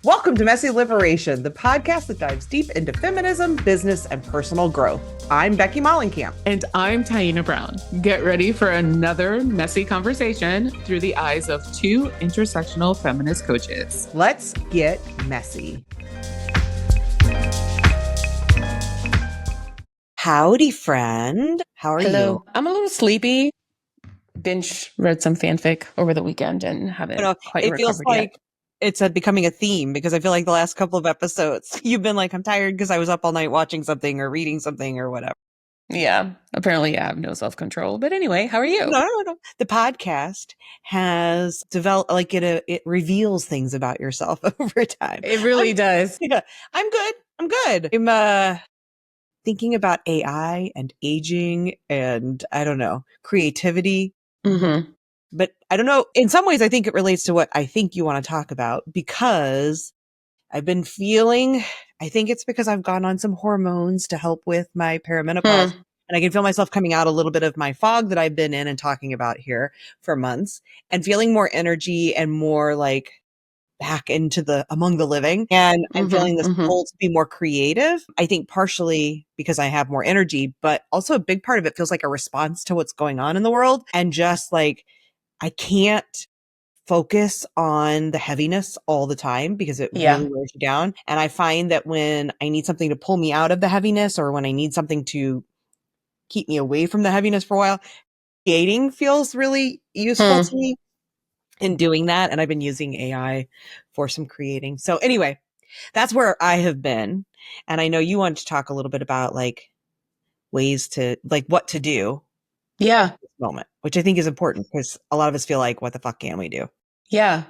Welcome to Messy Liberation, the podcast that dives deep into feminism, business, and personal growth. I'm Becky Mollenkamp. And I'm Taina Brown. Get ready for another messy conversation through the eyes of two intersectional feminist coaches. Let's get messy. Howdy, friend. How are you? I'm a little sleepy. Binge read some fanfic over the weekend and haven't quite recovered feels like yet. It's becoming a theme because I feel like the last couple of episodes, you've been like, I'm tired because I was up all night watching something or reading something or whatever. Yeah, apparently I have no self-control. But anyway, how are you? No. The podcast has developed, like it reveals things about yourself over time. It really does. Yeah, I'm good. I'm thinking about AI and aging and I don't know, creativity. Mm-hmm. But I don't know. In some ways, I think it relates to what I think you want to talk about because I've been feeling, I think it's because I've gone on some hormones to help with my perimenopause. And I can feel myself coming out a little bit of my fog that I've been in and talking about here for months and feeling more energy and more like back into among the living. And I'm feeling this pull to be more creative. I think partially because I have more energy, but also a big part of it feels like a response to what's going on in the world. And just like, I can't focus on the heaviness all the time because it really wears you down. And I find that when I need something to pull me out of the heaviness or when I need something to keep me away from the heaviness for a while, creating feels really useful to me in doing that. And I've been using AI for some creating. So anyway, that's where I have been. And I know you wanted to talk a little bit about like ways to like what to do. Yeah. This moment, which I think is important because a lot of us feel like, what the fuck can we do? Yeah.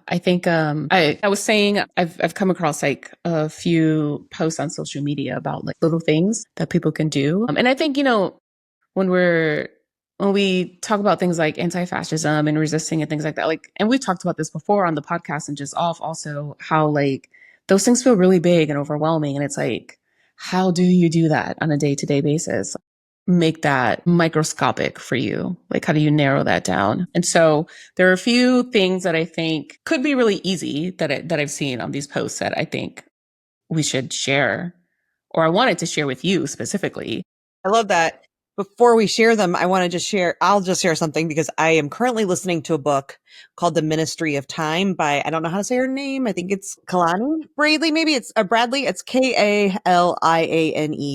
I think I was saying I've come across like a few posts on social media about like little things that people can do. And I think, when we talk about things like anti-fascism and resisting and things like that, like, and we've talked about this before on the podcast and just off also how like those things feel really big and overwhelming. And it's like, how do you do that on a day-to-day basis? Make that microscopic for you? Like, how do you narrow that down? And so there are a few things that I think could be really easy that I've seen on these posts that I think we should share, or I wanted to share with you specifically. I love that. Before we share them, I'll just share something because I am currently listening to a book called The Ministry of Time by, I don't know how to say her name. I think it's Kalani Bradley. Maybe it's Bradley. It's Kaliane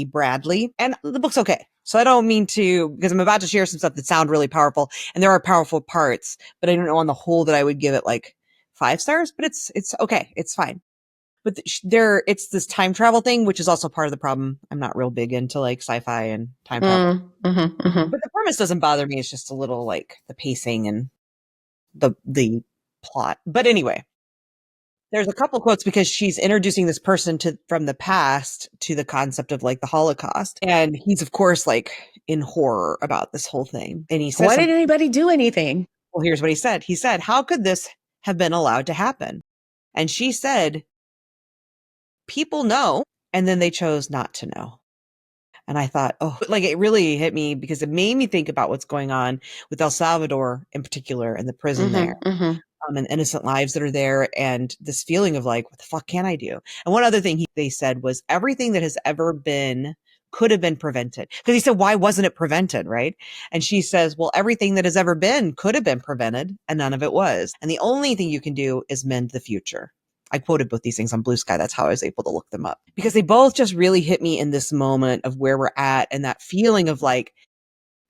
Bradley. And the book's okay. So I don't mean to, because I'm about to share some stuff that sound really powerful and there are powerful parts, but I don't know on the whole that I would give it like 5 stars, but it's okay. It's fine. But it's this time travel thing, which is also part of the problem. I'm not real big into like sci-fi and time travel. But the premise doesn't bother me. It's just a little like the pacing and the plot. But anyway, there's a couple quotes because she's introducing this person from the past to the concept of like the Holocaust. And he's of course like in horror about this whole thing. And he says, why did anybody do anything? Well, here's what he said. He said, how could this have been allowed to happen? And she said, people know, and then they chose not to know. And I thought, oh, like it really hit me because it made me think about what's going on with El Salvador in particular and the prison there, and innocent lives that are there, and this feeling of like, what the fuck can I do? And one other thing they said was everything that has ever been could have been prevented. Because he said, why wasn't it prevented, right? And she says, well, everything that has ever been could have been prevented, and none of it was. And the only thing you can do is mend the future. I quoted both these things on Blue Sky. That's how I was able to look them up because they both just really hit me in this moment of where we're at and that feeling of like,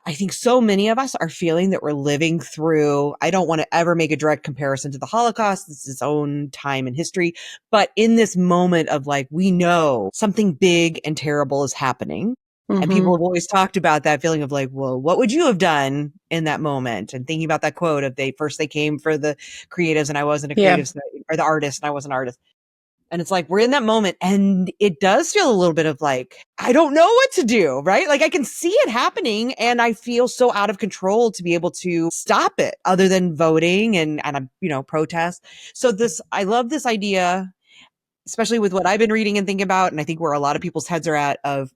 I think so many of us are feeling that we're living through, I don't want to ever make a direct comparison to the Holocaust. It's its own time in history. But in this moment of like, we know something big and terrible is happening. And people have always talked about that feeling of like, well, what would you have done in that moment? And thinking about that quote of they came for the creatives and I wasn't a creative, or the artist and I wasn't an artist. And it's like, we're in that moment and it does feel a little bit of like, I don't know what to do, right? Like I can see it happening and I feel so out of control to be able to stop it other than voting and protest. So I love this idea, especially with what I've been reading and thinking about. And I think where a lot of people's heads are at of,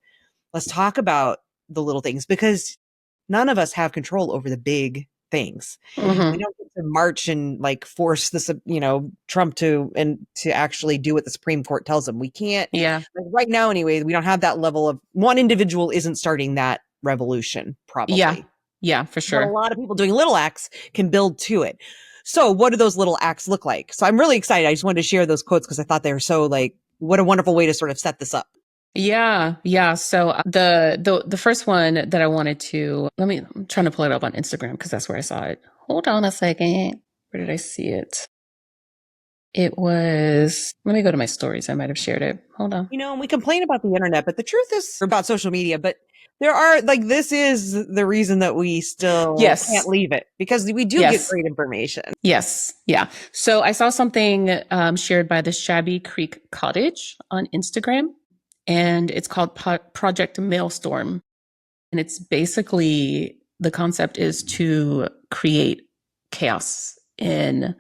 let's talk about the little things because none of us have control over the big things. We Mm-hmm. don't get to march and like force this, Trump to actually do what the Supreme Court tells him. We can't, Yeah. like right now anyway, we don't have that level of one individual isn't starting that revolution, Yeah. probably. Yeah, for But a sure. lot of people doing little acts can build to it. So what do those little acts look like? So I'm really excited. I just wanted to share those quotes because I thought they were so like, what a wonderful way to sort of set this up. Yeah, yeah. So the first one that I wanted to I'm trying to pull it up on Instagram because that's where I saw it. Hold on a second. Where did I see it? It was, let me go to my stories. I might have shared it. Hold on. And we complain about the internet, but the truth is about social media, but there are like, this is the reason that we still can't Yes. leave it because we do get Yes. great information. Yes. Yeah. So I saw something shared by the Shabby Creek Cottage on Instagram, and it's called Project Mailstorm. And it's basically, the concept is to create chaos in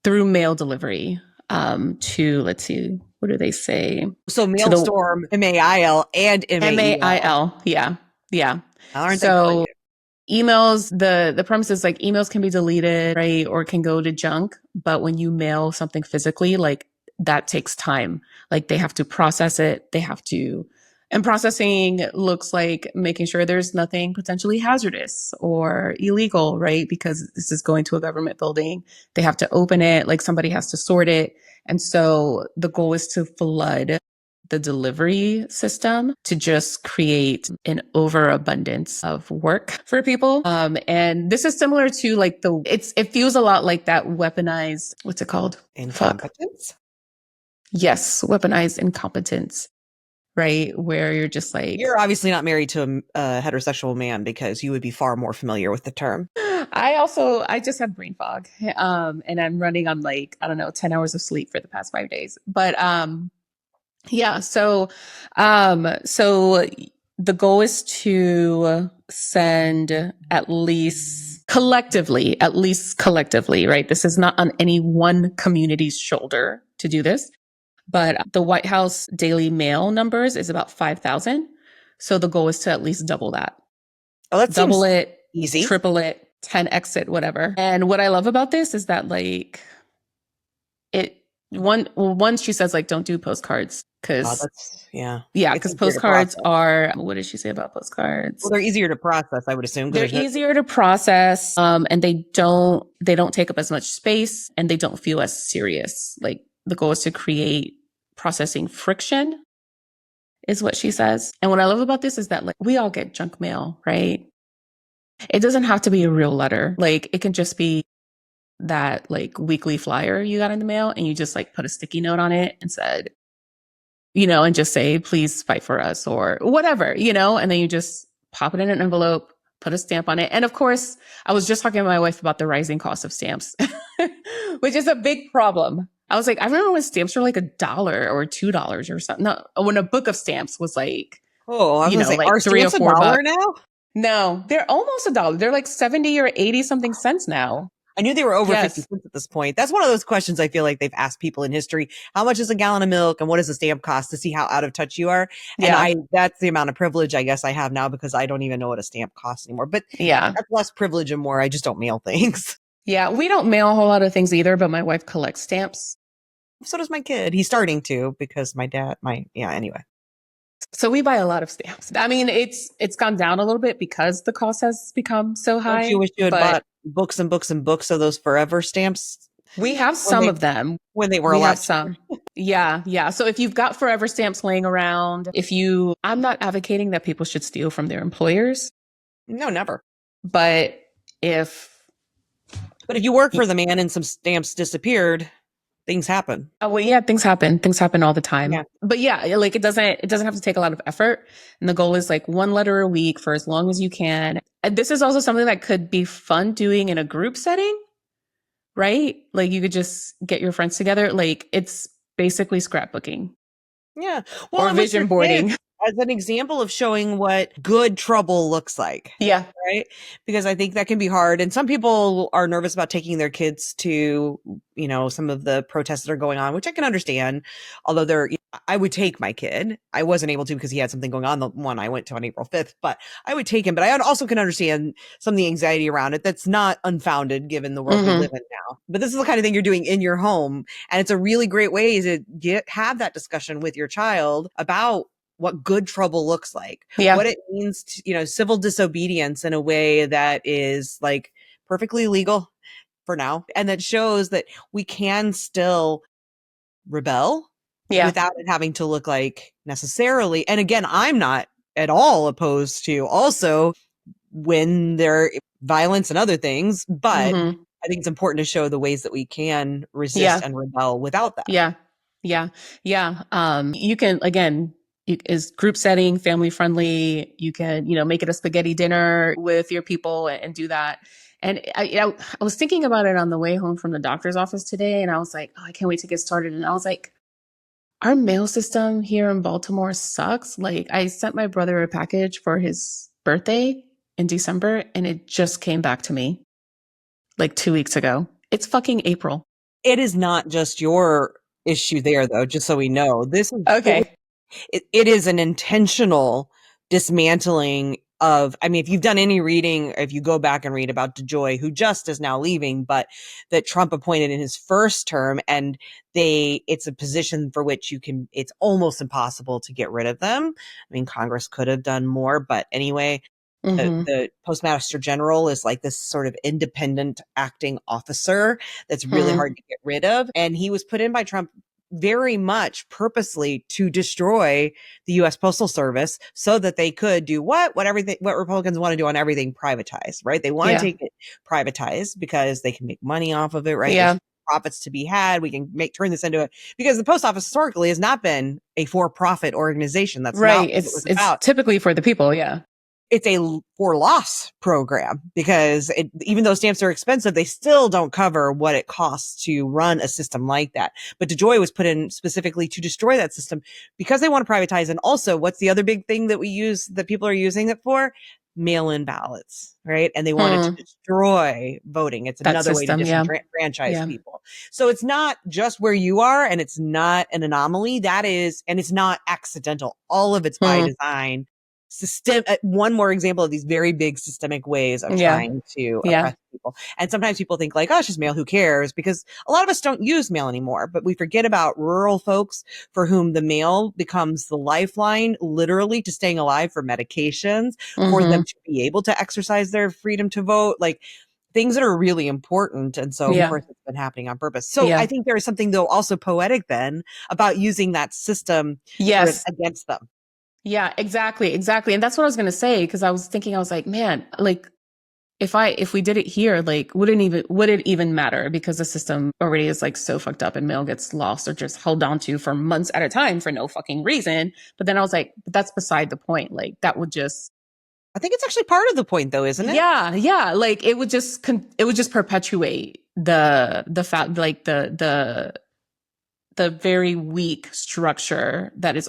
through mail delivery to, let's see, what do they say? So To the Mailstorm, MAIL and MAEL. MAIL. Yeah. Yeah. Aren't they So brilliant? emails, the premise is like emails can be deleted, right? Or can go to junk. But when you mail something physically, like that takes time. Like they have to process it. And processing looks like making sure there's nothing potentially hazardous or illegal, right? Because this is going to a government building. They have to open it, like somebody has to sort it. And so the goal is to flood the delivery system to just create an overabundance of work for people. And this is similar to like it feels a lot like that weaponized, what's it called? Fuck. Incompetence? Yes, weaponized incompetence, right? Where you're just like, You're obviously not married to a heterosexual man because you would be far more familiar with the term. I just have brain fog. And I'm running on like, I don't know, 10 hours of sleep for the past 5 days. But yeah. So the goal is to send at least collectively, right? This is not on any one community's shoulder to do this, but the White House Daily Mail numbers is about 5,000. So the goal is to at least double that, Oh, that double seems it, easy. triple it, 10x it, whatever. And what I love about this is that like it, one, she says like, don't do postcards Oh, because that's, yeah. yeah, It's because easier to postcards process. are, what did she say about postcards? Well, they're easier to process, I would assume, because They're there's no. easier to process, and they don't take up as much space, and they don't feel as serious. Like the goal is to create processing friction, is what she says. And what I love about this is that like we all get junk mail, right? It doesn't have to be a real letter. Like it can just be that like weekly flyer you got in the mail, and you just like put a sticky note on it and said, and just say, please fight for us or whatever, and then you just pop it in an envelope, put a stamp on it. And of course, I was just talking to my wife about the rising cost of stamps, which is a big problem. I was like, I remember when stamps were like $1 or $2 or something. No, when a book of stamps was like, Oh, I was going to say, like are 3 or stamps a 4 bucks. dollar now? No, they're almost $1. They're like 70 or 80 something cents now. I knew they were over 50 Yes. cents at this point. That's one of those questions I feel like they've asked people in history. How much is a gallon of milk and what does a stamp cost to see how out of touch you are? And Yeah. that's the amount of privilege I guess I have now because I don't even know what a stamp costs anymore. But Yeah. that's less privilege and more. I just don't mail things. Yeah. We don't mail a whole lot of things either, but my wife collects stamps. So does my kid. He's starting to because anyway. So we buy a lot of stamps. I mean, it's gone down a little bit because the cost has become so Don't high, you wish you had but bought books and books and books of those forever stamps we have when some they of them. when they were a We have lot cheaper? some. Yeah, yeah. So if you've got forever stamps laying around, I'm not advocating that people should steal from their employers, No, never. but if But if you work for the man and some stamps disappeared, things happen. oh well, yeah, things happen. Things happen all the time. Yeah. But yeah, like it doesn't have to take a lot of effort. And the goal is like one letter a week for as long as you can. And this is also something that could be fun doing in a group setting, right? Like you could just get your friends together. Like it's basically scrapbooking Yeah. Well, or and with your vision kids, boarding. as an example of showing what good trouble looks like. Yeah. Right? Because I think that can be hard. And some people are nervous about taking their kids to, some of the protests that are going on, which I can understand. Although I would take my kid. I wasn't able to because he had something going on, the one I went to on April 5th, but I would take him. But I also can understand some of the anxiety around it that's not unfounded given the world we live in now. But this is the kind of thing you're doing in your home. And it's a really great way to have that discussion with your child about what good trouble looks like, Yeah. what it means to, civil disobedience in a way that is like perfectly legal for now. And that shows that we can still rebel Yeah. without it having to look like necessarily. And again, I'm not at all opposed to also when there violence and other things, but I think it's important to show the ways that we can resist Yeah. and rebel without that. Yeah. Yeah. Yeah. You can, again, is group setting, family friendly. You can, make it a spaghetti dinner with your people and do that. And I was thinking about it on the way home from the doctor's office today. And I was like, oh, I can't wait to get started. And I was like, our mail system here in Baltimore sucks. Like, I sent my brother a package for his birthday in December and it just came back to me like 2 weeks ago. It's fucking April. It is not just your issue there, though, just so we know. This is Okay. it is an intentional dismantling of, I mean, if you've done any reading, if you go back and read about DeJoy, who just is now leaving, but that Trump appointed in his first term, and it's a position for which it's almost impossible to get rid of them. I mean, Congress could have done more, but anyway, the postmaster general is like this sort of independent acting officer that's really hard to get rid of. And he was put in by Trump very much purposely to destroy the U.S. Postal Service so that they could do what Republicans want to do on everything, privatize, right? They want to take it privatized because they can make money off of it, right? Yeah. There's profits to be had. We can turn this into because the post office historically has not been a for-profit organization. That's not Right. what it was It's about. typically for the people. Yeah. It's a for loss program because even though stamps are expensive, they still don't cover what it costs to run a system like that. But DeJoy was put in specifically to destroy that system because they want to privatize. And also, what's the other big thing that that people are using it for? Mail-in ballots, right? And they wanted to destroy voting. It's That another way to system. Yeah. disenfranchise Yeah. people. So it's not just where you are, and it's not an anomaly. And it's not accidental. All of it's by design. One more example of these very big systemic ways of Yeah. trying to Yeah. oppress people. And sometimes people think like, oh, it's just mail. Who cares? Because a lot of us don't use mail anymore, but we forget about rural folks for whom the mail becomes the lifeline, literally to staying alive, for medications, for them to be able to exercise their freedom to vote. Like, things that are really important. And so, of Yeah. course, it's been happening on purpose. So I Yeah. think there is something, though, also poetic then about using that system sort of Yes. against them. Yeah, exactly. Exactly. And that's what I was going to say. Cause I was thinking, I was like, man, like if we did it here, like would it even matter? Because the system already is like so fucked up and mail gets lost or just held on to for months at a time for no fucking reason. But then I was like, but that's beside the point. Like that would just, I think it's actually part of the point, though, isn't it? yeah. Yeah. Like it would just perpetuate the fact, like the very weak structure that is,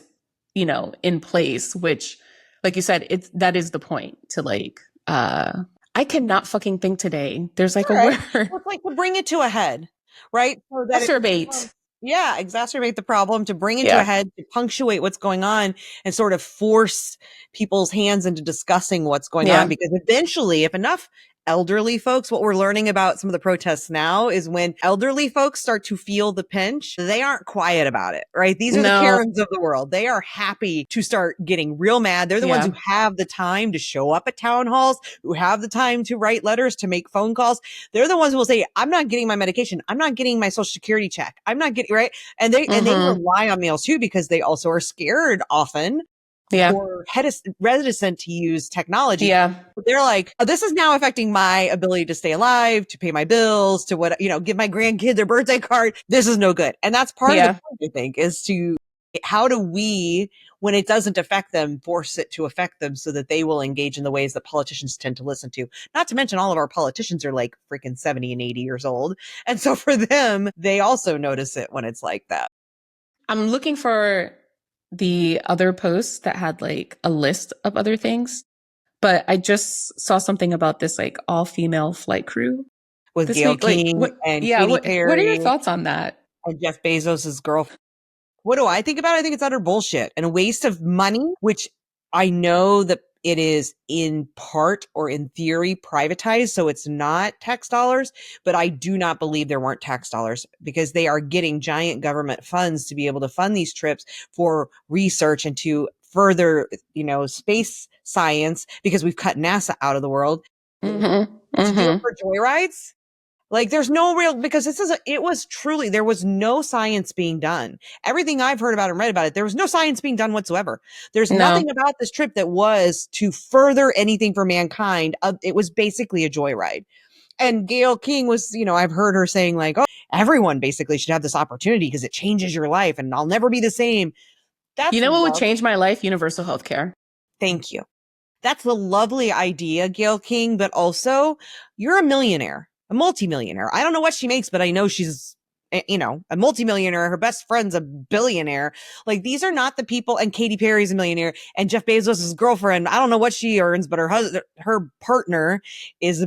in place, which, like you said, that is the point to like, I cannot fucking think today. There's like a All right. word. Well, it's like to bring it to a head, right? So that Exacerbate. exacerbate the problem, to bring it to a Yeah. head, to punctuate what's going on and sort of force people's hands into discussing what's going on. Yeah. Because eventually, if enough elderly folks, what we're learning about some of the protests now is when elderly folks start to feel the pinch, they aren't quiet about it, right? These are the No. Karens of the world. They are happy to start getting real mad. They're the ones Yeah. who have the time to show up at town halls, who have the time to write letters, to make phone calls. They're the ones who will say, I'm not getting my medication. I'm not getting my social security check. I'm not getting, right. And they rely on mails too, because they also are scared often Yeah. or reticent to use technology. Yeah. They're like, oh, this is now affecting my ability to stay alive, to pay my bills, to give my grandkid their birthday card. This is no good. And that's part of the point, I think, is how do we, when it doesn't affect them, force it to affect them so that they will engage in the ways that politicians tend to listen to. Not to mention all of our politicians are like freaking 70 and 80 years old. And so for them, they also notice it when it's like that. I'm looking for the other posts that had like a list of other things, but I just saw something about this like all female flight crew with this Gail week. Like, King what? and Yeah, Katy what are your Perry thoughts on that? and Jeff Bezos's girlfriend. What do I think about it? I think it's utter bullshit and a waste of money, which I know that it is in part or in theory privatized, so it's not tax dollars, but I do not believe there weren't tax dollars because they are getting giant government funds to be able to fund these trips for research and to further, space science because we've cut NASA out of the world Mm-hmm. to do it Mm-hmm. for joyrides. Like there's no real, because it was truly, there was no science being done. Everything I've heard about and read about it, there was no science being done whatsoever. There's No. nothing about this trip that was to further anything for mankind. It was basically a joyride. And Gail King was, I've heard her saying like, oh, everyone basically should have this opportunity because it changes your life and I'll never be the same. You That's know what would love. change my life? Universal healthcare. Thank you. That's the lovely idea, Gail King, but also you're a millionaire, a multimillionaire. I don't know what she makes, but I know she's, a multimillionaire. Her best friend's a billionaire. Like these are not the people, and Katy Perry's a millionaire, and Jeff Bezos' girlfriend, I don't know what she earns, but her partner is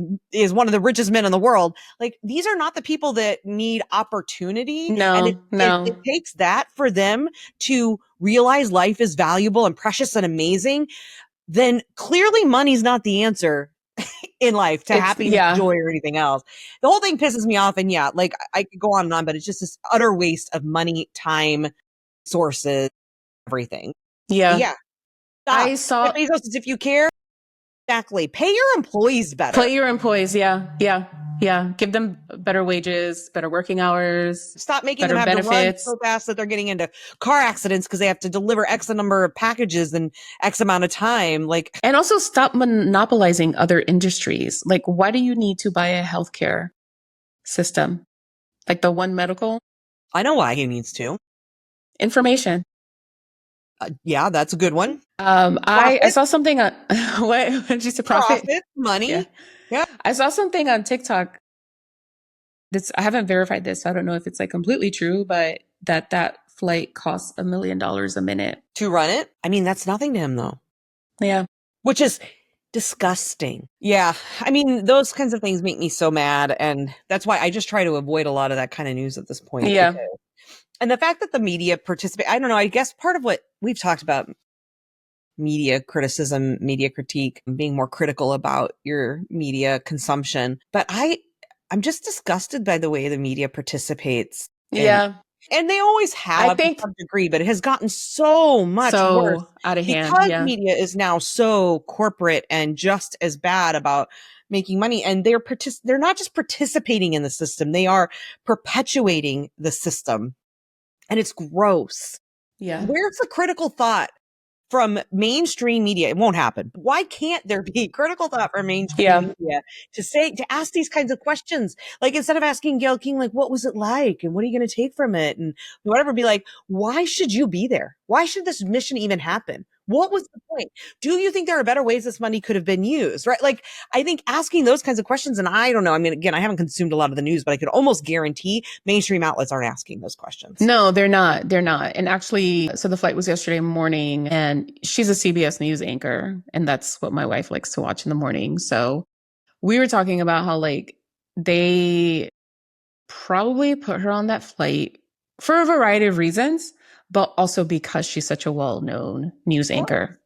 one of the richest men in the world. Like these are not the people that need opportunity. And No, it no. takes that for them to realize life is valuable and precious and amazing, then clearly money's not the answer in life to It's happiness, yeah, joy, or anything else. The whole thing pisses me off. And yeah, like I could go on and on, but it's just this utter waste of money, time, sources, everything. yeah. Yeah. Stop. I Jeff saw Bezos says, if you care, exactly. Pay your employees better. play your employees. Yeah, yeah, yeah. Give them better wages, better working hours, Stop making them better have to run benefits, so fast that they're getting into car accidents because they have to deliver X number of packages in X amount of time. Like, and also stop monopolizing other industries. Like, why do you need to buy a healthcare system like the One Medical I know why he needs to. information? Yeah, that's a good one. I Profit, saw something on what did you say? Profit? profit, Yeah, money. Yeah. I saw something on TikTok. This I haven't verified this. So I don't know if it's like completely true, but that flight costs $1 million a minute. To run it. I mean, that's nothing to him though, Yeah, which is disgusting. Yeah. I mean, those kinds of things make me so mad. And that's why I just try to avoid a lot of that kind of news at this point. yeah, And the fact that the media participate, I don't know, I guess part of what we've talked about media criticism, media critique, being more critical about your media consumption. But I'm just disgusted by the way the media participates in. yeah. And they always I have to think some degree, but it has gotten so much worse so out of hand. because Yeah, media is now so corporate and just as bad about making money. And they're not just participating in the system, they are perpetuating the system. And it's gross. yeah, Where's the critical thought from mainstream media? It won't happen. Why can't there be critical thought from mainstream yeah. media to ask these kinds of questions? Like instead of asking Gail King, like, what was it like? And what are you going to take from it? And whatever, be like, why should you be there? Why should this mission even happen? What was the point? Do you think there are better ways this money could have been used? Right? Like, I think asking those kinds of questions, and I don't know. I mean, again, I haven't consumed a lot of the news, but I could almost guarantee mainstream outlets aren't asking those questions. No, they're not. They're not. And actually, so the flight was yesterday morning, and she's a CBS News anchor, and that's what my wife likes to watch in the morning. So we were talking about how like they probably put her on that flight for a variety of reasons, but also because she's such a well-known news anchor. Yeah.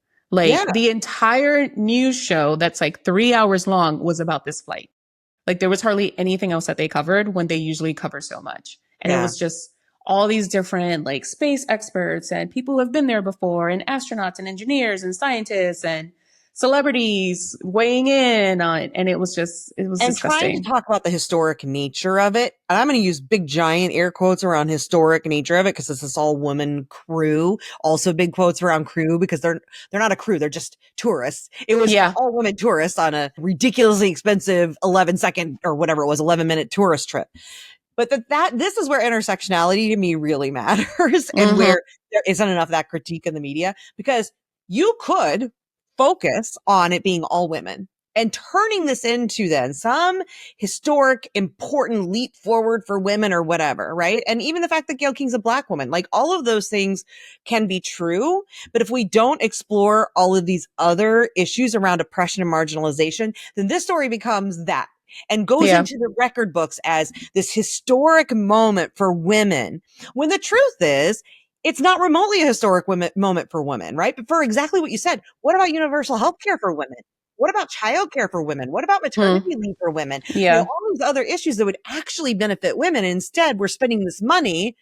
Like the entire news show that's like 3 hours long was about this flight. Like there was hardly anything else that they covered when they usually cover so much. And it Yeah. was just all these different like space experts and people who have been there before and astronauts and engineers and scientists and celebrities weighing in on it. And it was And trying to disgusting. talk about the historic nature of it. And I'm going to use big giant air quotes around historic nature of it because it's this all woman crew. Also big quotes around crew because they're not a crew, they're just tourists. It was Yeah. all women tourists on a ridiculously expensive 11-second or whatever it was, 11-minute tourist trip. But this is where intersectionality to me really matters and Mm-hmm. where there isn't enough of that critique in the media because you could focus on it being all women and turning this into then some historic, important leap forward for women or whatever, right? And even the fact that Gail King's a Black woman, like all of those things can be true. But if we don't explore all of these other issues around oppression and marginalization, then this story becomes that and goes Yeah. into the record books as this historic moment for women. When the truth is, it's not remotely a historic moment for women, right? But for exactly what you said, what about universal health care for women? What about childcare for women? What about Hmm. maternity leave for women? Yeah. All these other issues that would actually benefit women. Instead, we're spending this money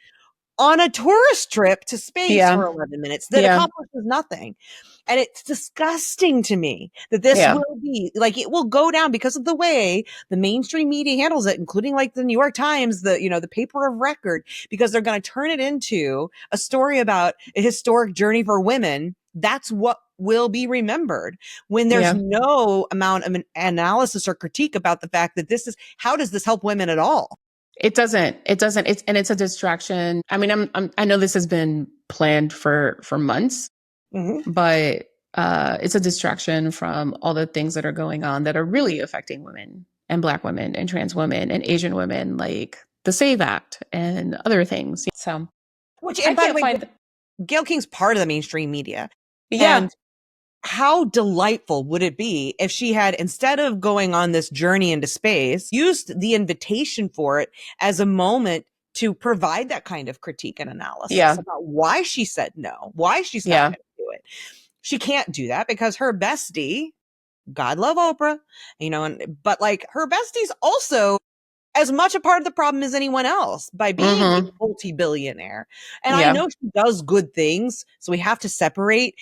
on a tourist trip to space Yeah. for 11 minutes that Yeah. accomplishes nothing. And it's disgusting to me that this Yeah. will be like, it will go down because of the way the mainstream media handles it, including like the New York Times, the paper of record, because they're going to turn it into a story about a historic journey for women. That's what will be remembered, when there's Yeah. no amount of an analysis or critique about the fact that how does this help women at all? It doesn't. It doesn't. It's a distraction. I mean, I know this has been planned for months, Mm-hmm. but it's a distraction from all the things that are going on that are really affecting women and Black women and trans women and Asian women, like the Save Act and other things. So Which, I and by the can't way, find. Gail King's part of the mainstream media. Yeah. And how delightful would it be if she had, instead of going on this journey into space, used the invitation for it as a moment to provide that kind of critique and analysis Yeah. about why she said no, why she's not Yeah. going to do it. She can't do that because her bestie, God love Oprah, but like her bestie's also as much a part of the problem as anyone else by being a Mm-hmm. multi-billionaire. And I Yeah. know she does good things. So we have to separate,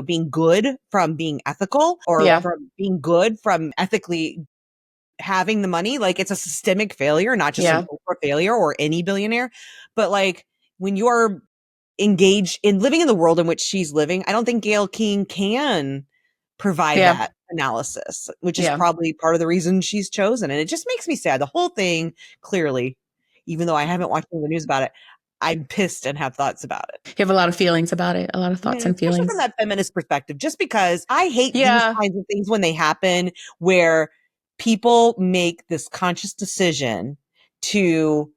being good from being ethical, or Yeah. from being good from ethically having the money. Like, it's a systemic failure, not just an Yeah. Oprah failure or any billionaire. But like, when you're engaged in living in the world in which she's living, I don't think Gail King can provide Yeah. that analysis, which is Yeah. probably part of the reason she's chosen. And it just makes me sad. The whole thing, clearly, even though I haven't watched any of the news about it, I'm pissed and have thoughts about it. You have a lot of feelings about it, a lot of thoughts and Especially from feelings. that feminist perspective, just because I hate these Yeah. kinds of things when they happen, where people make this conscious decision to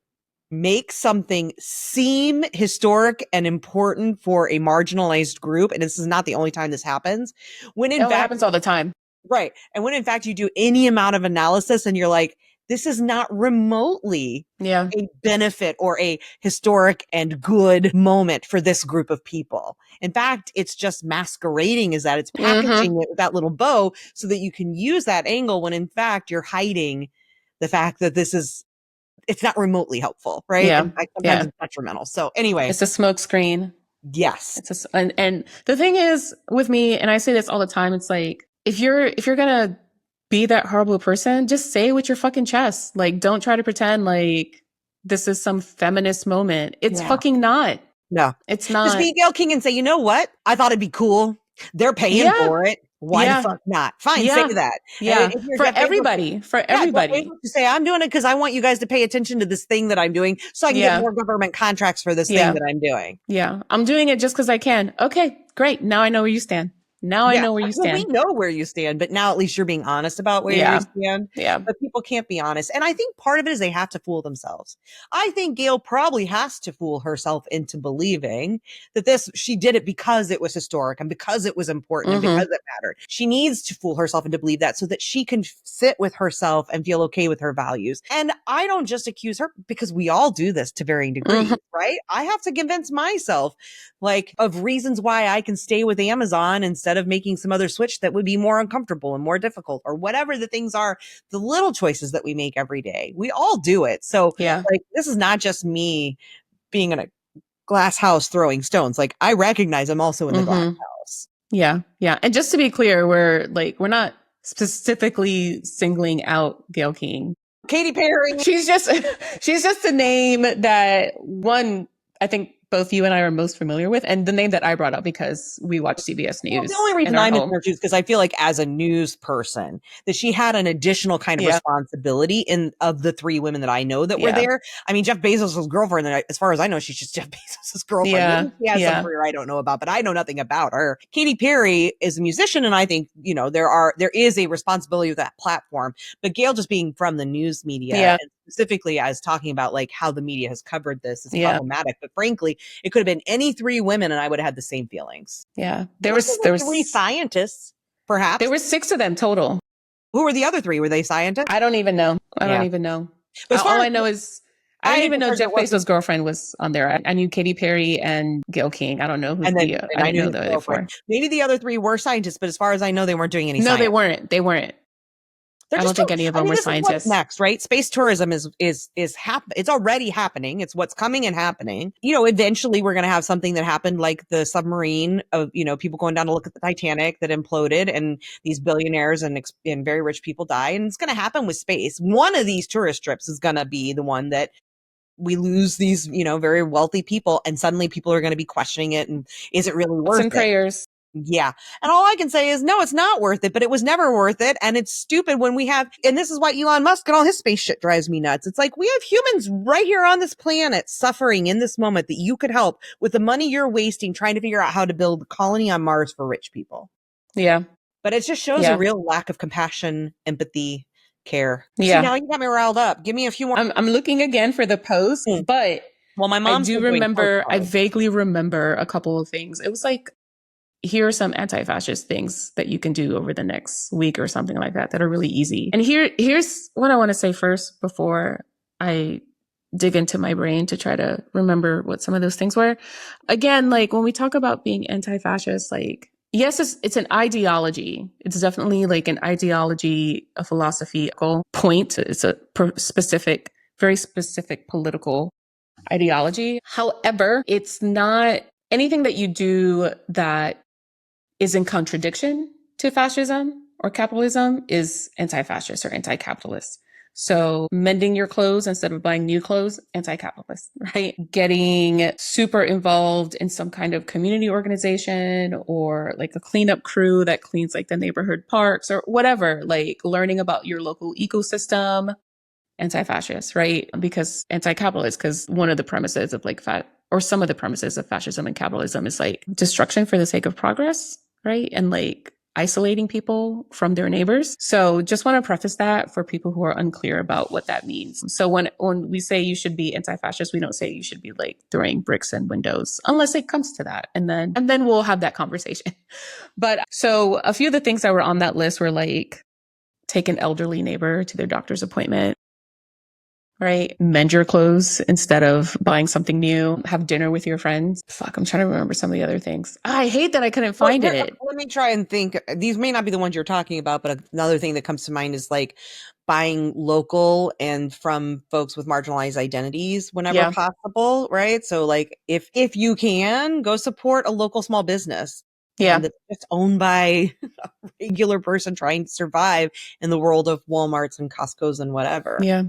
make something seem historic and important for a marginalized group. And this is not the only time this happens. When in Oh, it fact, happens all the time. right. And when in fact you do any amount of analysis and you're like, this is not remotely Yeah. a benefit or a historic and good moment for this group of people. In fact, it's just masquerading as that. It's Mm-hmm. packaging it with that little bow so that you can use that angle, when in fact you're hiding the fact that it's not remotely helpful, right? Yeah. In fact, sometimes Yeah. it's detrimental. So anyway, It's a smoke screen. yes. And the thing is with me, and I say this all the time, it's like, if you're gonna be that horrible person, just say it with your fucking chest. Like, don't try to pretend like this is some feminist moment. It's Yeah. fucking not. No. It's Just not. be Gail King and say, you know what? I thought it'd be cool. They're paying Yeah. for it. Why the Yeah. fuck not? Fine, say Yeah. that. And Yeah. if you're For Jeff Bezos, everybody. For yeah, Jeff everybody. Bezos, to say, I'm doing it because I want you guys to pay attention to this thing that I'm doing so I can get Yeah. more government contracts for this thing Yeah. that I'm doing. Yeah. I'm doing it just because I can. Okay, great. Now I know where you stand. Now I Yeah. know where you Well, we stand. know where you stand, but now at least you're being honest about where you Yeah. stand. Yeah. But people can't be honest. And I think part of it is they have to fool themselves. I think Gail probably has to fool herself into believing that she did it because it was historic and because it was important and because Mm-hmm. it mattered. She needs to fool herself into believe that so that she can sit with herself and feel okay with her values. And I don't just accuse her, because we all do this to varying Mm-hmm. degrees, right? I have to convince myself, like, of reasons why I can stay with Amazon instead of making some other switch that would be more uncomfortable and more difficult, or whatever the things are, the little choices that we make every day. We all do it. So Yeah. like, this is not just me being in a glass house throwing stones. Like, I recognize I'm also in the glass Mm-hmm. house. Yeah. Yeah. And just to be clear, we're not specifically singling out Gail King. Katy Perry. She's just she's just a name that, one, I think both you and I are most familiar with, and the name that I brought up because we watch CBS Well, the News only in reason our I mentioned home. her too is because I feel like as a news person that she had an additional kind of Yeah, responsibility in of the three women that I know that were yeah, there. I mean, Jeff Bezos' girlfriend, and as far as I know, she's just Jeff Bezos' girlfriend. yeah, Maybe she has some yeah. career I don't know about, but I know nothing about her. Katy Perry is a musician, and I think, there is a responsibility with that platform. But Gail just being from the news media Yeah, and specifically as talking about like how the media has covered this is yeah, problematic. But frankly, it could have been any three women, and I would have had the same feelings. yeah. Unless they were three scientists, There perhaps. were six of them total. Who were the other three? Were they scientists? I don't even know. I don't Yeah. even know. But as All far as I know is I didn't I even just know heard there Jeff wasn't, Bezos' girlfriend was on there. I knew Katy Perry and Gail King. I don't know who and then I and I didn't knew know his the other girlfriend. four. Maybe the other three were scientists, but as far as I know, they weren't doing any No, they science. weren't. They weren't. They're I don't just too, think any of I them mean, were this is what's scientists. next, right? Space tourism it's already happening. It's what's coming and happening. Eventually we're going to have something that happened like the submarine of, people going down to look at the Titanic that imploded and these billionaires and very rich people die. And it's going to happen with space. One of these tourist trips is going to be the one that we lose these, very wealthy people, and suddenly people are going to be questioning it. And is it really Thoughts worth and it? prayers. Yeah. And all I can say is, no, it's not worth it, but it was never worth it. And it's stupid when and this is why Elon Musk and all his space shit drives me nuts. It's like, we have humans right here on this planet suffering in this moment that you could help with the money you're wasting trying to figure out how to build a colony on Mars for rich people. Yeah. But it just shows a Yeah. real lack of compassion, empathy, care. See, Yeah. now you got me riled up. Give me a few more. I'm looking again for the post, but Well, my I mom's do been doing remember, I postcards. vaguely remember a couple of things. It was like, here are some anti-fascist things that you can do over the next week or something like that are really easy. And here's what I want to say first before I dig into my brain to try to remember what some of those things were. Again, like when we talk about being anti-fascist, like, yes, it's an ideology. It's definitely like an ideology, a philosophical point. It's a specific, very specific political ideology. However, it's not anything that you do that is in contradiction to fascism or capitalism is anti-fascist or anti-capitalist. So mending your clothes instead of buying new clothes, anti-capitalist, right? Getting super involved in some kind of community organization or like a cleanup crew that cleans like the neighborhood parks or whatever, like learning about your local ecosystem, anti-fascist, right? Because anti-capitalist, because one of the premises of like or some of the premises of fascism and capitalism is like destruction for the sake of progress, right? And like isolating people from their neighbors. So just want to preface that for people who are unclear about what that means. So when we say you should be anti-fascist, we don't say you should be like throwing bricks in windows unless it comes to that. And then we'll have that conversation. But so a few of the things that were on that list were like take an elderly neighbor to their doctor's appointment, right? Mend your clothes instead of buying something new. Have dinner with your friends. Fuck, I'm trying to remember some of the other things. I hate that I couldn't Well, find it. let me try and think. These may not be the ones you're talking about, but another thing that comes to mind is like buying local and from folks with marginalized identities whenever Yeah. possible, right? So like if you can, go support a local small business Yeah. that's just owned by a regular person trying to survive in the world of Walmarts and Costco's and whatever. Yeah.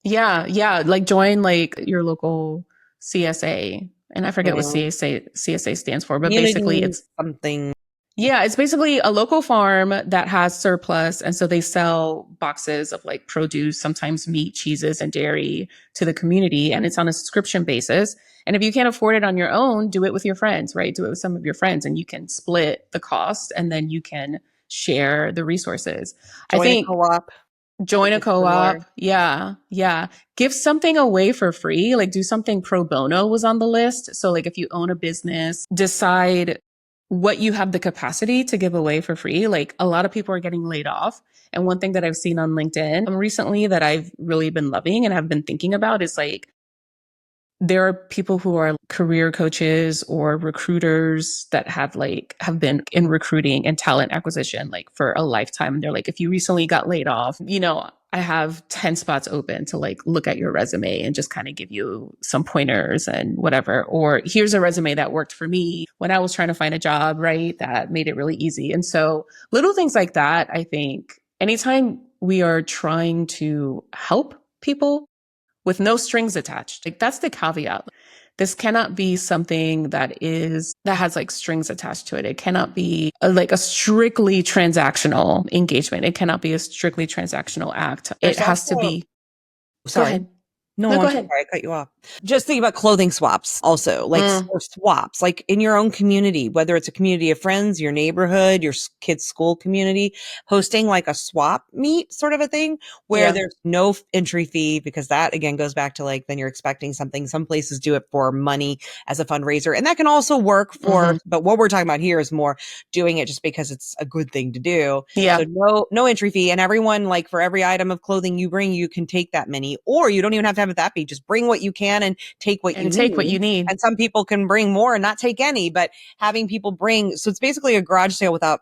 Yeah. Yeah. Like join like your local CSA. And I forget what Mm. CSA stands for, but basically Community it's something. yeah, it's basically a local farm that has surplus. And so they sell boxes of like produce, sometimes meat, cheeses, and dairy to the community. And it's on a subscription basis. And if you can't afford it on your own, do it with your friends, right? Do it with some of your friends and you can split the cost and then you can share the resources. I Join a think co-op if join a it's similar. co-op. Yeah. Yeah. Give something away for free. Like do something pro bono was on the list. So like if you own a business, decide what you have the capacity to give away for free. Like a lot of people are getting laid off. And one thing that I've seen on LinkedIn recently that I've really been loving and have been thinking about is like, there are people who are career coaches or recruiters that have been in recruiting and talent acquisition like for a lifetime. And they're like, if you recently got laid off, I have 10 spots open to like look at your resume and just kind of give you some pointers and whatever. Or here's a resume that worked for me when I was trying to find a job, right? That made it really easy. And so little things like that, I think anytime we are trying to help people with no strings attached. Like that's the caveat. this cannot be something that has like strings attached to it. It cannot be like a strictly transactional engagement. It cannot be a strictly transactional act. It There's has to also, be, go sorry. ahead. No, No, go I'm so ahead. sorry. I cut you off. Just think about clothing swaps also, like Mm, or swaps, like in your own community, whether it's a community of friends, your neighborhood, your kids' school community, hosting like a swap meet sort of a thing where yeah. there's no entry fee, because that again goes back to like, then you're expecting something. Some places do it for money as a fundraiser, and that can also work Hmm. for, but what we're talking about here is more doing it just because it's a good thing to do. Yeah. So no entry fee, and everyone, like for every item of clothing you bring, you can take that many, or you don't even have to have it that be. Just bring what you can and take what you And take what need. you need. And some people can bring more and not take any, but having people bring, so it's basically a garage sale without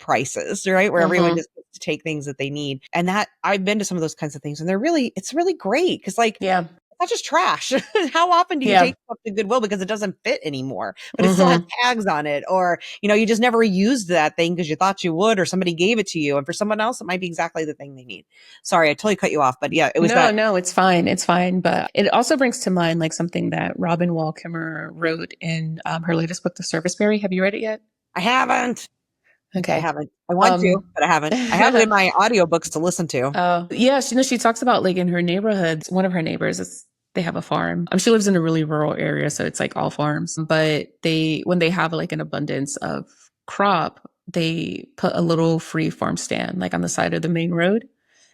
prices, right? Where everyone Hmm. just gets to take things that they need. And that I've been to some of those kinds of things, and it's really great because like Yeah. it's not just trash. How often do you Yeah. take stuff to Goodwill because it doesn't fit anymore, but it still has Hmm. tags on it, or you just never used that thing because you thought you would, or somebody gave it to you, and for someone else it might be exactly the thing they need. Sorry, I totally cut you off, but yeah, it was No, that. no, it's fine. It's fine. But it also brings to mind like something that Robin Wall Kimmerer wrote in her latest book, The Serviceberry. Have you read it yet? I haven't. I Okay. haven't. I want to, Um, but I haven't. I have it in my audiobooks to listen to. yeah, she talks about like in her neighborhood, one of her neighbors they have a farm. She lives in a really rural area, so it's like all farms. But when they have like an abundance of crop, they put a little free farm stand like on the side of the main road,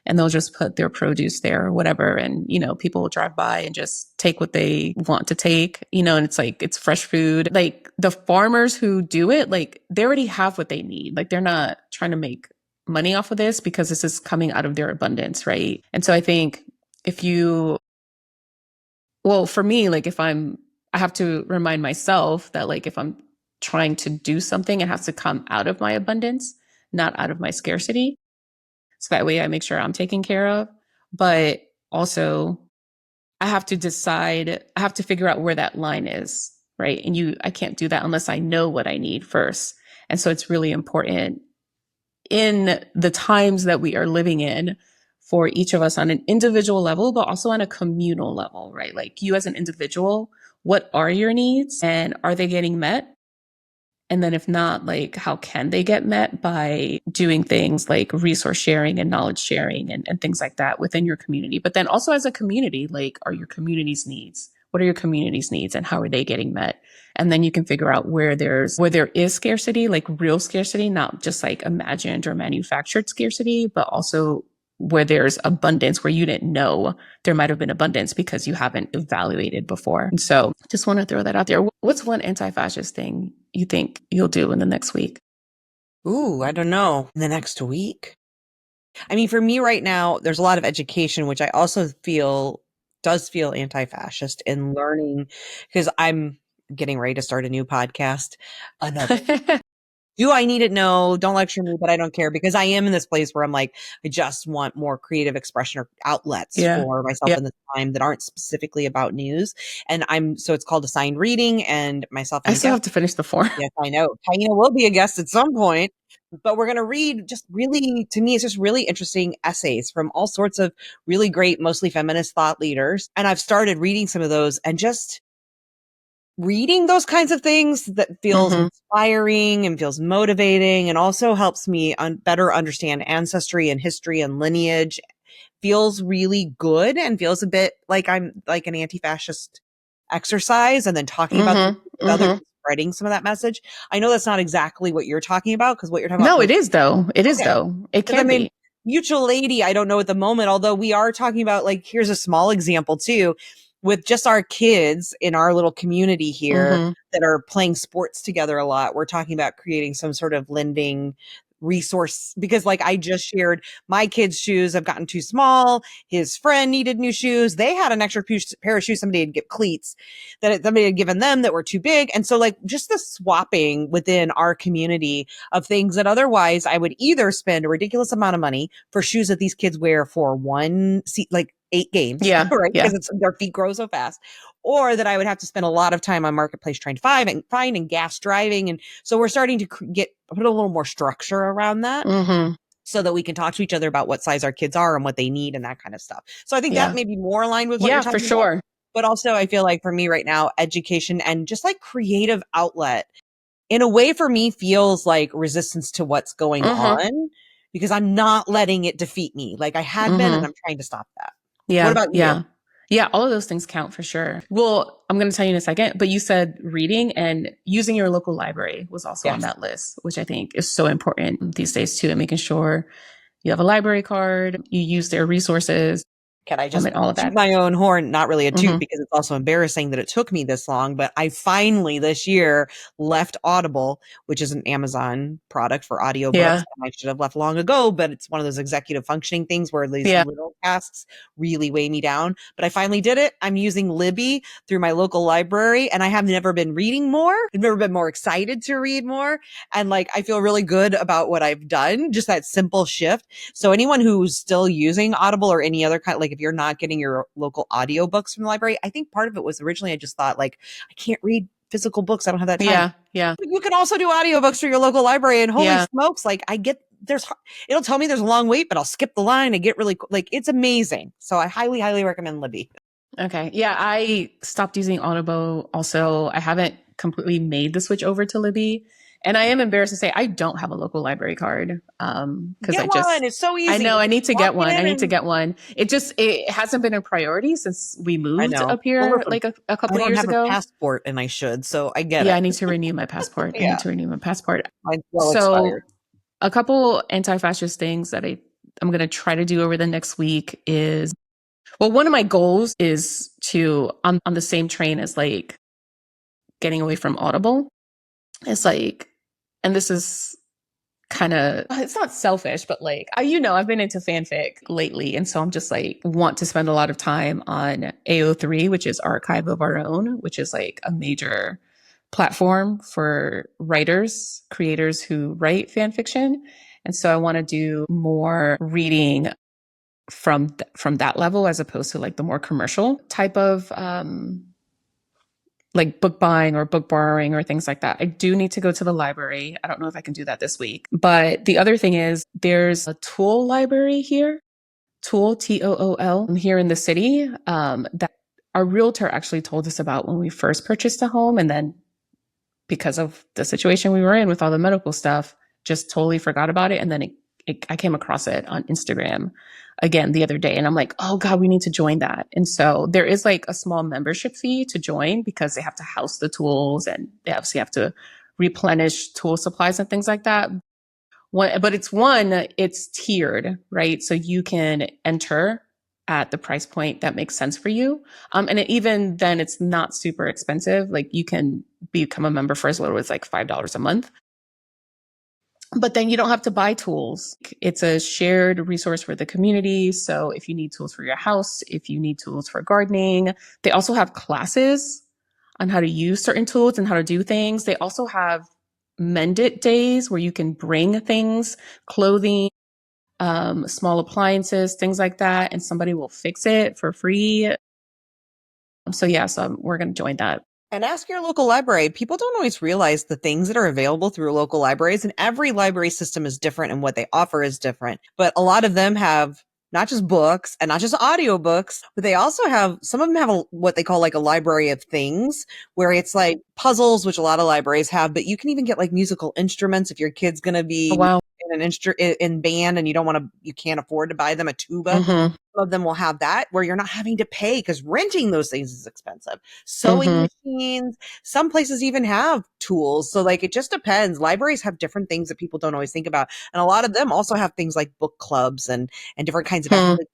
and they'll just put their produce there or whatever. And people will drive by and just take what they want to take. And it's like it's fresh food. Like the farmers who do it, like they already have what they need. Like they're not trying to make money off of this because this is coming out of their abundance, right? And so I think if you, well, for me, like I have to remind myself that like if I'm trying to do something, it has to come out of my abundance, not out of my scarcity. So that way I make sure I'm taken care of. But also, I have to figure out where that line is, right? And I can't do that unless I know what I need first. And so it's really important in the times that we are living in for each of us on an individual level, but also on a communal level, right? Like you as an individual, what are your needs and are they getting met? And then if not, like how can they get met by doing things like resource sharing and knowledge sharing and things like that within your community. But then also as a community, like are your community's needs? What are your community's needs and how are they getting met? And then you can figure out where there is scarcity, like real scarcity, not just like imagined or manufactured scarcity, but also where there's abundance where you didn't know there might have been abundance because you haven't evaluated before. And so just want to throw that out there. What's one anti-fascist thing you think you'll do in the next week? Ooh, I don't know. In the next week. I mean, for me right now, there's a lot of education, which I also feel does feel anti-fascist in learning, because I'm getting ready to start a new podcast. Another. Do I need it? No, don't lecture me, but I don't care, because I am in this place where I'm like, I just want more creative expression or outlets Yeah. for myself Yeah. in this time that aren't specifically about news. And so it's called Assigned Reading, and myself I and a still guest. have to finish the form. Yes, I know. Taina will be a guest at some point, but we're going to read just really, to me, it's just really interesting essays from all sorts of really great, mostly feminist thought leaders. And I've started reading some of those, and just reading those kinds of things that feels Mm-hmm. inspiring and feels motivating, and also helps me better understand ancestry and history and lineage, feels really good, and feels a bit like I'm like an anti-fascist exercise, and then talking about those Mm-hmm. with others, Mm-hmm. spreading some of that message. I know that's not exactly what you're talking about, because what you're talking about No, feels it is though. It is okay. though. It Because I can mean, be. mutual lady, I don't know at the moment, although we are talking about, like, here's a small example too, with just our kids in our little community here Mm-hmm. that are playing sports together a lot. We're talking about creating some sort of lending resource, because like I just shared, my kid's shoes have gotten too small. His friend needed new shoes. They had an extra pair of shoes. Somebody had get cleats that somebody had given them that were too big. And so like just the swapping within our community of things that otherwise I would either spend a ridiculous amount of money for shoes that these kids wear for one seat, like 8 games, Yeah. right? Yeah. Because their feet grow so fast, or that I would have to spend a lot of time on marketplace trying to find and gas driving. And so we're starting to put a little more structure around that, Mm-hmm. so that we can talk to each other about what size our kids are and what they need and that kind of stuff. So I think that Yeah. may be more aligned with what you're Yeah, for talking about. sure. But also, I feel like for me right now, education and just like creative outlet in a way for me feels like resistance to what's going Mm-hmm. on because I'm not letting it defeat me like I had been, and Mm-hmm. I'm trying to stop that. What Yeah. about you? Yeah. Yeah. All of those things count for sure. Well, I'm going to tell you in a second, but you said reading and using your local library was also on Yes. that list, which I think is so important these days too, and making sure you have a library card, you use their resources, Can I just and all of toot that. my own horn? Not really a toot Mm-hmm. because it's also embarrassing that it took me this long, but I finally this year left Audible, which is an Amazon product for audiobooks. Yeah. And I should have left long ago, but it's one of those executive functioning things where these Yeah. little tasks really weigh me down. But I finally did it. I'm using Libby through my local library, and I have never been reading more. I've never been more excited to read more. And like, I feel really good about what I've done, just that simple shift. So anyone who's still using Audible or any other kind, like if you're not getting your local audiobooks from the library, I think part of it was originally I just thought like, I can't read physical books. I don't have that time. Yeah. Yeah. But you can also do audiobooks through your local library, and holy Yeah. smokes, like I get it'll tell me there's a long wait, but I'll skip the line and get really like it's amazing. So I highly, highly recommend Libby. Okay. Yeah. I stopped using Audible. Also, I haven't completely made the switch over to Libby. And I am embarrassed to say I don't have a local library card. Because Get one. It's so I know easy. I need to Walk get one. I in need to and get one. It hasn't been a priority since we I moved know. up Well, here listen, like a I couple of don't years have a ago. passport and I should, so I get Yeah, it. I need to renew my passport. I need Yeah, to renew my passport. mine's well expired. So a couple anti-fascist things that I'm going to try to do over the next week is, well, one of my goals is to, on the same train as like getting away from Audible. It's like, and this is kind of, it's not selfish, but like, I've been into fanfic lately. And so I'm just like, want to spend a lot of time on AO3, which is Archive of Our Own, which is like a major platform for writers, creators who write fan fiction. And so I want to do more reading from that level as opposed to like the more commercial type of like book buying or book borrowing or things like that. I do need to go to the library. I don't know if I can do that this week. But the other thing is there's a tool library here, Tool, Tool, here in the city that our realtor actually told us about when we first purchased a home. And then because of the situation we were in with all the medical stuff, just totally forgot about it. And then I came across it on Instagram again the other day. And I'm like, oh God, we need to join that. And so there is like a small membership fee to join because they have to house the tools and they obviously have to replenish tool supplies and things like that. But it's tiered, right? So you can enter at the price point that makes sense for you. Even then, it's not super expensive. Like you can become a member for as little as like $5 a month. But then you don't have to buy tools. It's a shared resource for the community. So if you need tools for your house, if you need tools for gardening, they also have classes on how to use certain tools and how to do things. They also have mend it days where you can bring things, clothing, small appliances, things like that, and somebody will fix it for free. So we're going to join that. And ask your local library. People don't always realize the things that are available through local libraries, and every library system is different and what they offer is different. But a lot of them have not just books and not just audiobooks, but they also have, some of them have what they call like a library of things, where it's like puzzles, which a lot of libraries have, but you can even get like musical instruments if your kid's going to Oh, be wow. in in band and you can't afford to buy them a tuba. Mm-hmm. Some of them will have that where you're not having to pay because renting those things is expensive. Sewing Mm-hmm. machines, some places even have tools. So like it just depends. Libraries have different things that people don't always think about. And a lot of them also have things like book clubs and different kinds of Hmm. activities.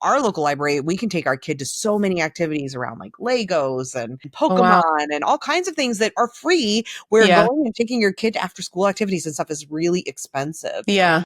Our local library, we can take our kid to so many activities around like Legos and Oh, wow. Pokemon and all kinds of things that are free, where Yeah. going and taking your kid to after school activities and stuff is really expensive. Yeah.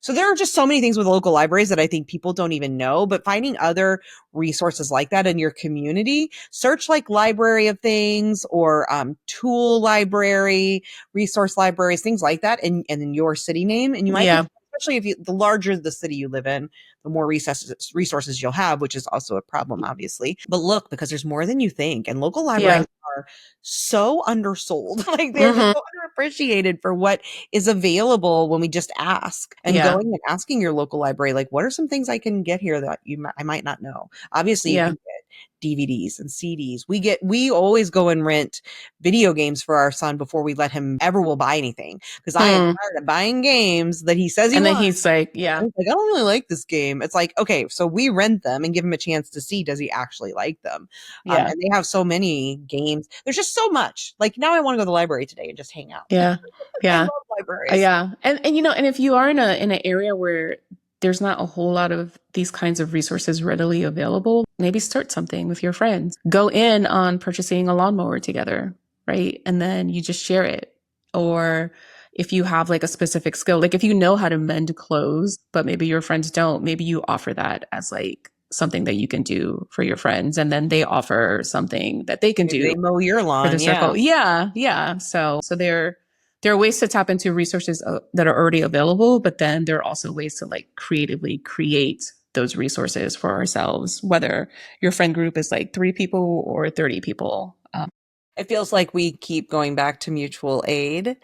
So there are just so many things with local libraries that I think people don't even know, but finding other resources like that in your community, search like library of things or tool library, resource libraries, things like that, and in your city name. And you might be, Yeah. especially if the larger the city you live in, the more resources you'll have, which is also a problem, obviously. But look, because there's more than you think, and local Yeah. libraries are so undersold. Like they're Mm-hmm. so underappreciated for what is available when we just ask, and Yeah. going and asking your local library, like, what are some things I can get here that I might not know? Obviously, you Yeah. can get DVDs and CDs. We always go and rent video games for our son before we let him ever will buy anything. Because I am tired of buying games that he says he And then wants. he's like, yeah. He's like, I don't really like this game. It's like, okay, so we rent them and give him a chance to see, does he actually like them? Yeah. And they have so many games. There's just so much. Like now I want to go to the library today and just hang out. Yeah. I Yeah. love libraries. Yeah. And you know, and if you are in an area where there's not a whole lot of these kinds of resources readily available, maybe start something with your friends. Go in on purchasing a lawnmower together, right? And then you just share it. Or if you have like a specific skill, like if you know how to mend clothes, but maybe your friends don't, maybe you offer that as like something that you can do for your friends. And then they offer something that they can Maybe do they mow your for the lawn. circle. Yeah. Yeah. So there are ways to tap into resources that are already available, but then there are also ways to like creatively create those resources for ourselves, whether your friend group is like 3 people or 30 people. It feels like we keep going back to mutual aid.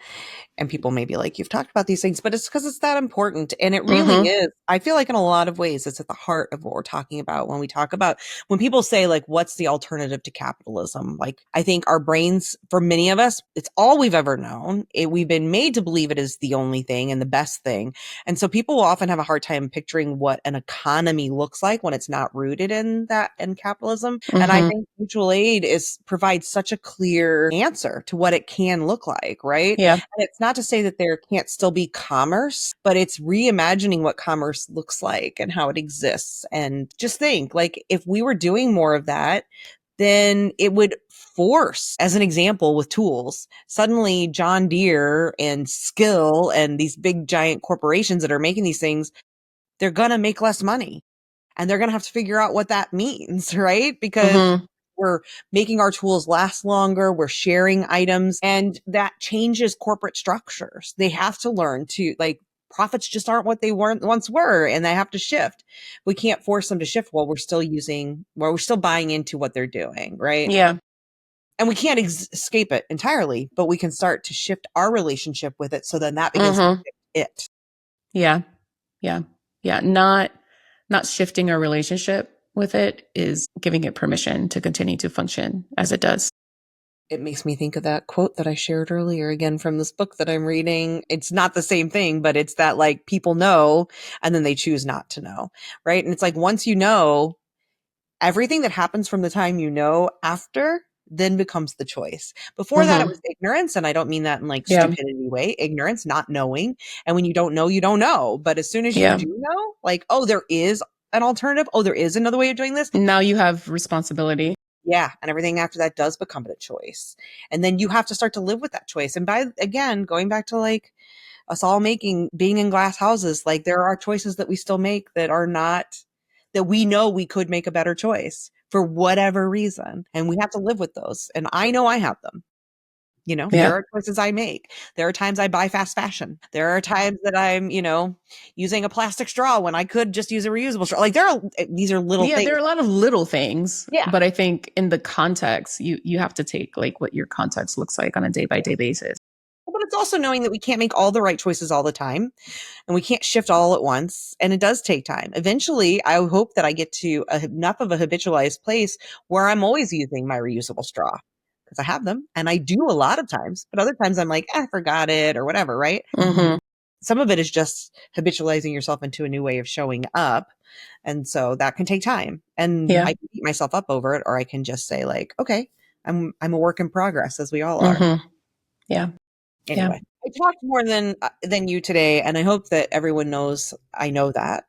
And people may be like, you've talked about these things, but it's because it's that important. And it really is. I feel like in a lot of ways, it's at the heart of what we're talking about when we talk about, when people say like, what's the alternative to capitalism? Like, I think our brains, for many of us, it's all we've ever known. We've been made to believe it is the only thing and the best thing. And so people will often have a hard time picturing what an economy looks like when it's not rooted in that, in capitalism. And I think mutual aid provides such a clear answer to what it can look like, right? Yeah. And it's not to say that there can't still be commerce, but it's reimagining what commerce looks like and how it exists. And just think, like, if we were doing more of that, then it would force, as an example with tools, suddenly John Deere and Skill and these big giant corporations that are making these things, they're going to make less money. And they're going to have to figure out what that means, right? Because we're making our tools last longer. We're sharing items, and that changes corporate structures. They have to learn to, like, profits just aren't what they weren't once were, and they have to shift. We can't force them to shift while we're still buying into what they're doing, right? Yeah. And we can't escape it entirely, but we can start to shift our relationship with it. So then that begins to shift it. Yeah. Yeah. Yeah. Not shifting our relationship with it is giving it permission to continue to function as it does. It makes me think of that quote that I shared earlier again from this book that I'm reading. It's not the same thing, but it's that like people know and then they choose not to know, right? And it's like once you know, everything that happens from the time you know after then becomes the choice. Before that, it was ignorance. And I don't mean that in like Yeah. stupidity way, ignorance, not knowing. And when you don't know, you don't know. But as soon as you Yeah. do know, like, oh, there is an alternative. Oh, there is another way of doing this. Now you have responsibility. Yeah. And everything after that does become a choice. And then you have to start to live with that choice. And by, again, going back to like us all being in glass houses, like there are choices that we still make that are not, that we know we could make a better choice for whatever reason. And we have to live with those. And I know I have them. You know, there Yeah. are choices I make. There are times I buy fast fashion. There are times that I'm, using a plastic straw when I could just use a reusable straw. Like these are little Yeah, things. there are a lot of little things, Yeah. but I think in the context, you have to take like what your context looks like on a day by day basis. But it's also knowing that we can't make all the right choices all the time and we can't shift all at once. And it does take time. Eventually, I hope that I get to enough of a habitualized place where I'm always using my reusable straw because I have them and I do a lot of times, but other times I'm like, I forgot it or whatever, right? Some of it is just habitualizing yourself into a new way of showing up. And so that can take time and Yeah. I can beat myself up over it, or I can just say like, okay, I'm a work in progress as we all are. Yeah. Yeah. Anyway, I talked more than you today, and I hope that everyone knows I know that.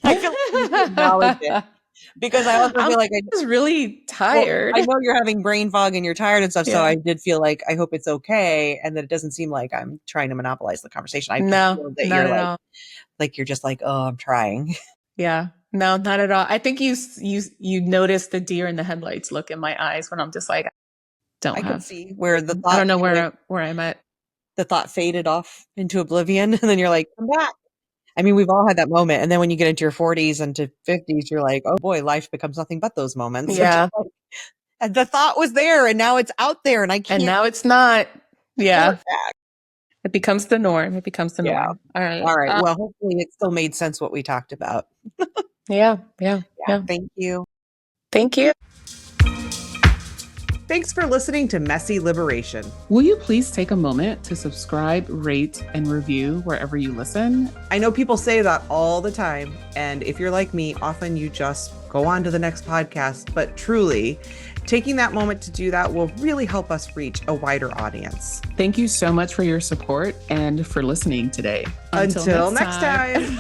I feel like I need to acknowledge it because I also I'm feel like just really well, tired. I know you're having brain fog and you're tired and stuff, so Yeah. I did feel like I hope it's okay and that it doesn't seem like I'm trying to monopolize the conversation. I just No, feel that not you're at all. like you're just like, "Oh, I'm trying." Yeah. No, not at all. I think you noticed the deer in the headlights look in my eyes when I'm just like, I don't could have. see where the I don't thought know kind of where I'm at. the thought faded off into oblivion and then you're like, "Come back." I mean, we've all had that moment, and then when you get into your 40s and to 50s, you're like, "Oh boy, life becomes nothing but those moments." Which Yeah. and the thought was there, and now it's out there, and I And can't now it's not. pull Yeah. it back. It becomes the norm. It becomes the Yeah. norm. All right. All right. Well, hopefully it still made sense what we talked about. Yeah. Yeah. Yeah. Yeah. Thank you. Thank you. Thanks for listening to Messy Liberation. Will you please take a moment to subscribe, rate, and review wherever you listen? I know people say that all the time, and if you're like me, often you just go on to the next podcast, but truly, taking that moment to do that will really help us reach a wider audience. Thank you so much for your support and for listening today. Until next time.